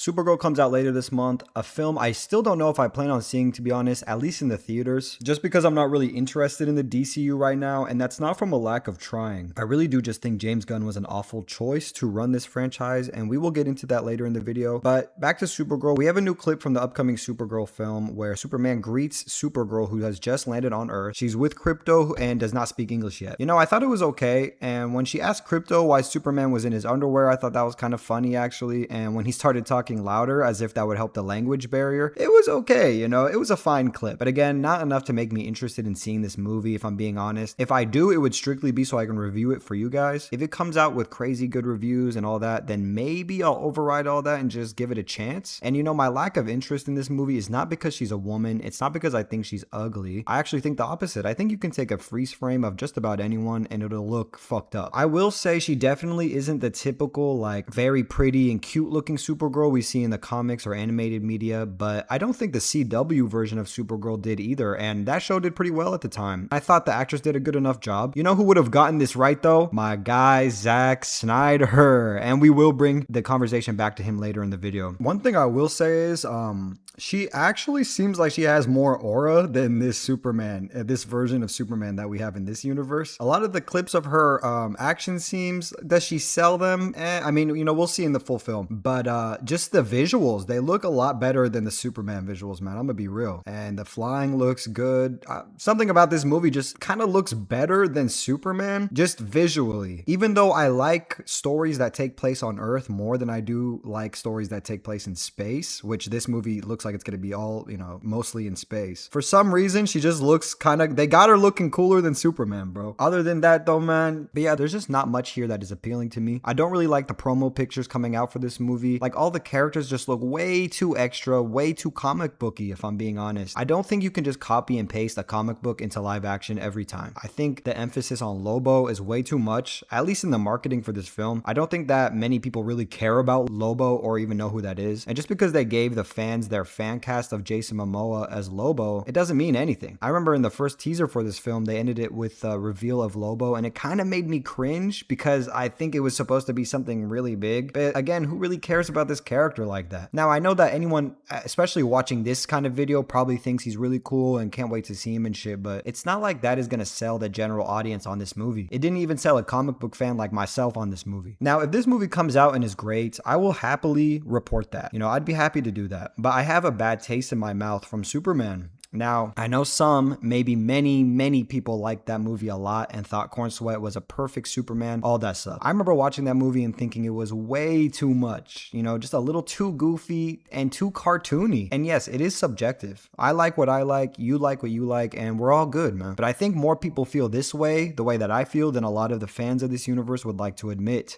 Supergirl comes out later this month, a film I still don't know if I plan on seeing, to be honest, at least in the theaters, just because I'm not really interested in the DCU right now, and that's not from a lack of trying. I really do just think James Gunn was an awful choice to run this franchise, and we will get into that later in the video. But back to Supergirl, we have a new clip from the upcoming Supergirl film where Superman greets Supergirl, who has just landed on Earth. She's with Crypto and does not speak English yet. You know, I thought it was okay, and when she asked Crypto why Superman was in his underwear, I thought that was kind of funny actually, and when he started talking louder as if that would help the language barrier, it was okay, you know, it was a fine clip. But again, not enough to make me interested in seeing this movie, if I'm being honest. If I do, it would strictly be so I can review it for you guys. If it comes out with crazy good reviews and all that, then maybe I'll override all that and just give it a chance. And you know, my lack of interest in this movie is not because she's a woman, it's not because I think she's ugly. I actually think the opposite. I think you can take a freeze frame of just about anyone and it'll look fucked up. I will say she definitely isn't the typical, like, very pretty and cute looking Supergirl we see in the comics or animated media, but I don't think the CW version of Supergirl did either, and that show did pretty well at the time. I thought the actress did a good enough job. You know who would have gotten this right though? My guy Zack Snyder, and we will bring the conversation back to him later in the video. One thing I will say is, she actually seems like she has more aura than this Superman, this version of Superman that we have in this universe. A lot of the clips of her action scenes, does she sell them? I mean, you know, we'll see in the full film, but just the visuals, they look a lot better than the Superman visuals, man. I'm gonna be real. And the flying looks good. Something about this movie just kind of looks better than Superman, just visually. Even though I like stories that take place on Earth more than I do like stories that take place in space, which this movie looks like it's gonna be all, you know, mostly in space. For some reason, she just looks kind of, they got her looking cooler than Superman, bro. Other than that though, man, but yeah, there's just not much here that is appealing to me. I don't really like the promo pictures coming out for this movie. Like, all the characters just look way too extra, way too comic booky, if I'm being honest. I don't think you can just copy and paste a comic book into live action every time. I think the emphasis on Lobo is way too much, at least in the marketing for this film. I don't think that many people really care about Lobo or even know who that is. And just because they gave the fans their fan cast of Jason Momoa as Lobo, it doesn't mean anything. I remember in the first teaser for this film, they ended it with a reveal of Lobo, and it kind of made me cringe because I think it was supposed to be something really big. But again, who really cares about this character like that? Now, I know that anyone, especially watching this kind of video, probably thinks he's really cool and can't wait to see him and shit, but it's not like that is gonna sell the general audience on this movie. It didn't even sell a comic book fan like myself on this movie. Now, if this movie comes out and is great, I will happily report that. You know, I'd be happy to do that. But I have a bad taste in my mouth from Superman. Now, I know some, maybe many people liked that movie a lot and thought Corn Sweat was a perfect Superman, all that stuff. I remember watching that movie and thinking it was way too much, you know, just a little too goofy and too cartoony. And yes, it is subjective. I like what I like, you like what you like, and we're all good, man. But I think more people feel this way, the way that I feel, than a lot of the fans of this universe would like to admit.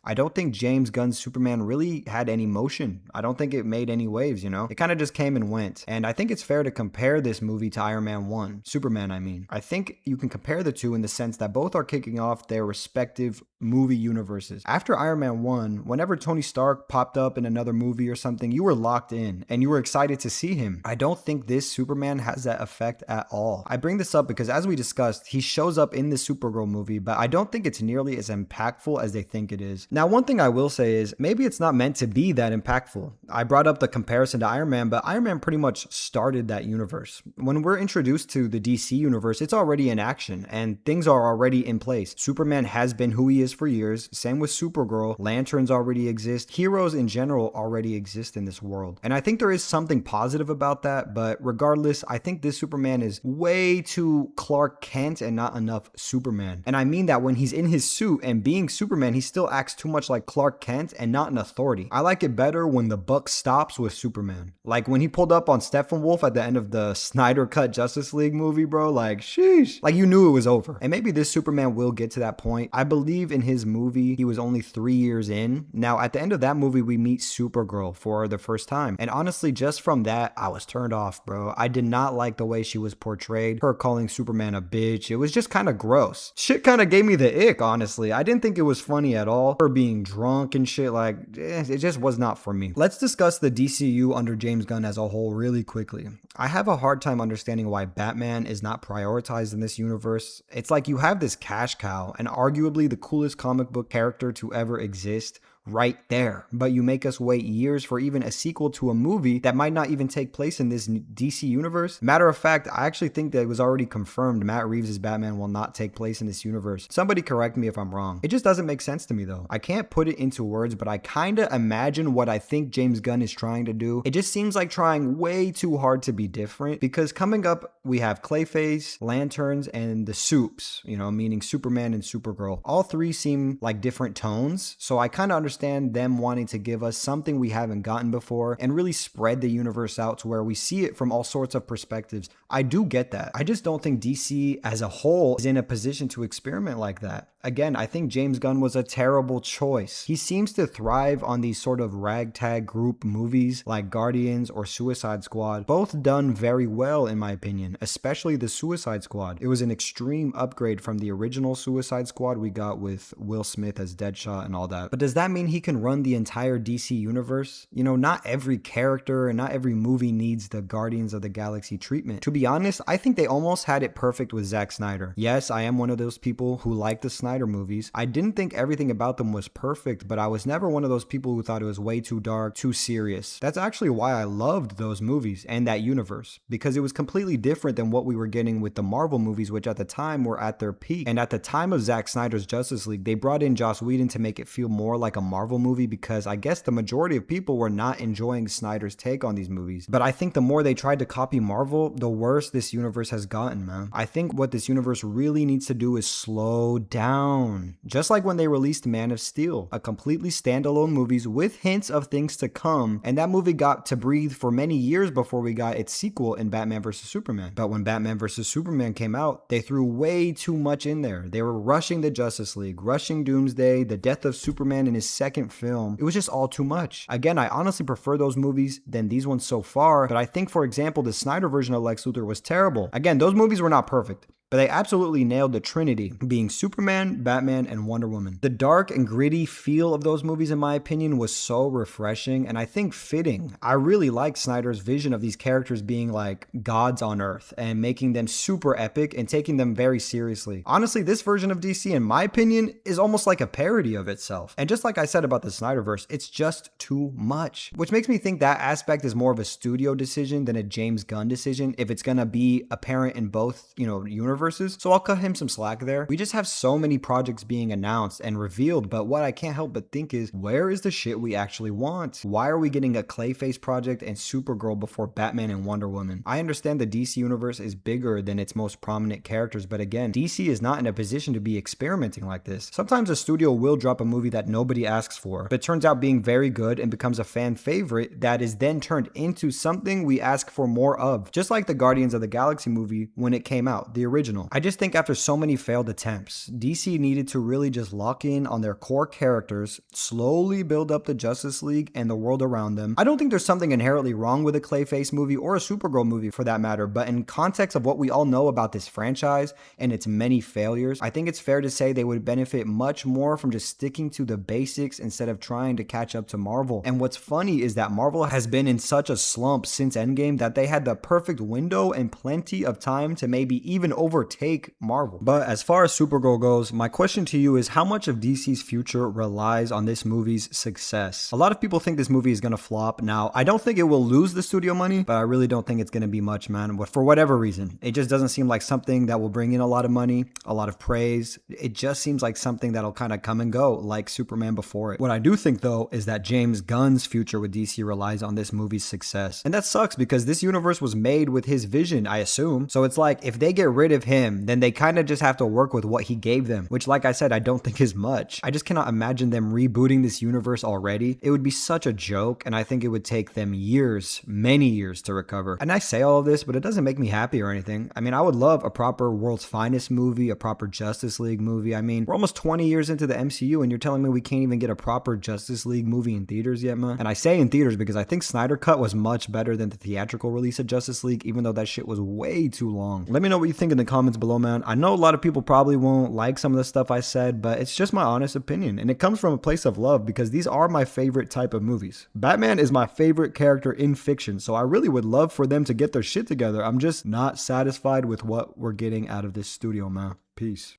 I don't think James Gunn's Superman really had any motion. I don't think it made any waves, you know? It kind of just came and went. And I think it's fair to compare this movie to Iron Man 1. Superman, I mean. I think you can compare the two in the sense that both are kicking off their respective movie universes. After Iron Man 1, whenever Tony Stark popped up in another movie or something, you were locked in and you were excited to see him. I don't think this Superman has that effect at all. I bring this up because, as we discussed, he shows up in the Supergirl movie, but I don't think it's nearly as impactful as they think it is. Now, one thing I will say is maybe it's not meant to be that impactful. I brought up the comparison to Iron Man, but Iron Man pretty much started that universe. When we're introduced to the DC universe, it's already in action and things are already in place. Superman has been who he is for years. Same with Supergirl. Lanterns already exist. Heroes in general already exist in this world. And I think there is something positive about that, but regardless, I think this Superman is way too Clark Kent and not enough Superman. And I mean that when he's in his suit and being Superman, he still acts too much like Clark Kent and not an authority. I like it better when the buck stops with Superman. Like when he pulled up on Steppenwolf at the end of the Snyder Cut Justice League movie, bro, like sheesh. Like you knew it was over. And maybe this Superman will get to that point. I believe in his movie, he was only 3 years in. Now, at the end of that movie, we meet Supergirl for the first time. And honestly, just from that, I was turned off, bro. I did not like the way she was portrayed. Her calling Superman a bitch. It was just kind of gross. Shit kind of gave me the ick, honestly. I didn't think it was funny at all. Her being drunk and shit, like, it just was not for me. Let's discuss the DCU under James Gunn as a whole really quickly. I have a hard time understanding why Batman is not prioritized in this universe. It's like you have this cash cow and arguably the coolest comic book character to ever exist right there. But you make us wait years for even a sequel to a movie that might not even take place in this DC universe. Matter of fact, I actually think that it was already confirmed Matt Reeves' Batman will not take place in this universe. Somebody correct me if I'm wrong. It just doesn't make sense to me though. I can't put it into words, but I kinda imagine what I think James Gunn is trying to do. It just seems like trying way too hard to be different, because coming up we have Clayface, Lanterns, and the Supes, meaning Superman and Supergirl. All three seem like different tones, so I kind of understand them wanting to give us something we haven't gotten before and really spread the universe out to where we see it from all sorts of perspectives. I do get that. I just don't think DC as a whole is in a position to experiment like that. Again, I think James Gunn was a terrible choice. He seems to thrive on these sort of ragtag group movies like Guardians or Suicide Squad, both done very well in my opinion, especially the Suicide Squad. It was an extreme upgrade from the original Suicide Squad we got with Will Smith as Deadshot and all that. But does that mean he can run the entire DC universe? Not every character and not every movie needs the Guardians of the Galaxy treatment. To be honest, I think they almost had it perfect with Zack Snyder. Yes, I am one of those people who like the Snyder movies. I didn't think everything about them was perfect, but I was never one of those people who thought it was way too dark, too serious. That's actually why I loved those movies and that universe, because it was completely different than what we were getting with the Marvel movies, which at the time were at their peak. And at the time of Zack Snyder's Justice League, they brought in Joss Whedon to make it feel more like a Marvel movie, because I guess the majority of people were not enjoying Snyder's take on these movies. But I think the more they tried to copy Marvel, the worse this universe has gotten, man. I think what this universe really needs to do is slow down. Just like when they released Man of Steel, a completely standalone movie with hints of things to come, and that movie got to breathe for many years before we got its sequel in Batman vs. Superman. But when Batman vs. Superman came out, they threw way too much in there. They were rushing the Justice League, rushing Doomsday, the death of Superman in his second film. It was just all too much. Again, I honestly prefer those movies than these ones so far, but I think, for example, the Snyder version of Lex Luthor was terrible. Again, those movies were not perfect, but they absolutely nailed the Trinity, being Superman, Batman, and Wonder Woman. The dark and gritty feel of those movies, in my opinion, was so refreshing and I think fitting. I really like Snyder's vision of these characters being like gods on Earth and making them super epic and taking them very seriously. Honestly, this version of DC, in my opinion, is almost like a parody of itself. And just like I said about the Snyderverse, it's just too much, which makes me think that aspect is more of a studio decision than a James Gunn decision if it's gonna be apparent in both, universes. So I'll cut him some slack there. We just have so many projects being announced and revealed, but what I can't help but think is, where is the shit we actually want? Why are we getting a Clayface project and Supergirl before Batman and Wonder Woman? I understand the DC universe is bigger than its most prominent characters, but again, DC is not in a position to be experimenting like this. Sometimes a studio will drop a movie that nobody asks for, but turns out being very good and becomes a fan favorite that is then turned into something we ask for more of. Just like the Guardians of the Galaxy movie when it came out, the original. I just think after so many failed attempts, DC needed to really just lock in on their core characters, slowly build up the Justice League and the world around them. I don't think there's something inherently wrong with a Clayface movie or a Supergirl movie for that matter, but in context of what we all know about this franchise and its many failures, I think it's fair to say they would benefit much more from just sticking to the basics instead of trying to catch up to Marvel. And what's funny is that Marvel has been in such a slump since Endgame that they had the perfect window and plenty of time to maybe even overtake Marvel. But as far as Supergirl goes, my question to you is, how much of DC's future relies on this movie's success? A lot of people think this movie is gonna flop. Now, I don't think it will lose the studio money, but I really don't think it's gonna be much, man. But for whatever reason, it just doesn't seem like something that will bring in a lot of money, a lot of praise. It just seems like something that'll kind of come and go, like Superman before it. What I do think, though, is that James Gunn's future with DC relies on this movie's success. And that sucks because this universe was made with his vision, I assume. So it's like, if they get rid of him, then they kind of just have to work with what he gave them, which, like I said, I don't think is much. I just cannot imagine them rebooting this universe already. It would be such a joke, and I think it would take them years, many years to recover. And I say all of this, but it doesn't make me happy or anything. I mean, I would love a proper World's Finest movie, a proper Justice League movie. I mean, we're almost 20 years into the MCU, and you're telling me we can't even get a proper Justice League movie in theaters yet, man? And I say in theaters because I think Snyder Cut was much better than the theatrical release of Justice League, even though that shit was way too long. Let me know what you think in the comments below, man. I know a lot of people probably won't like some of the stuff I said, but it's just my honest opinion, and it comes from a place of love because these are my favorite type of movies. Batman is my favorite character in fiction, so I really would love for them to get their shit together. I'm just not satisfied with what we're getting out of this studio, man. Peace.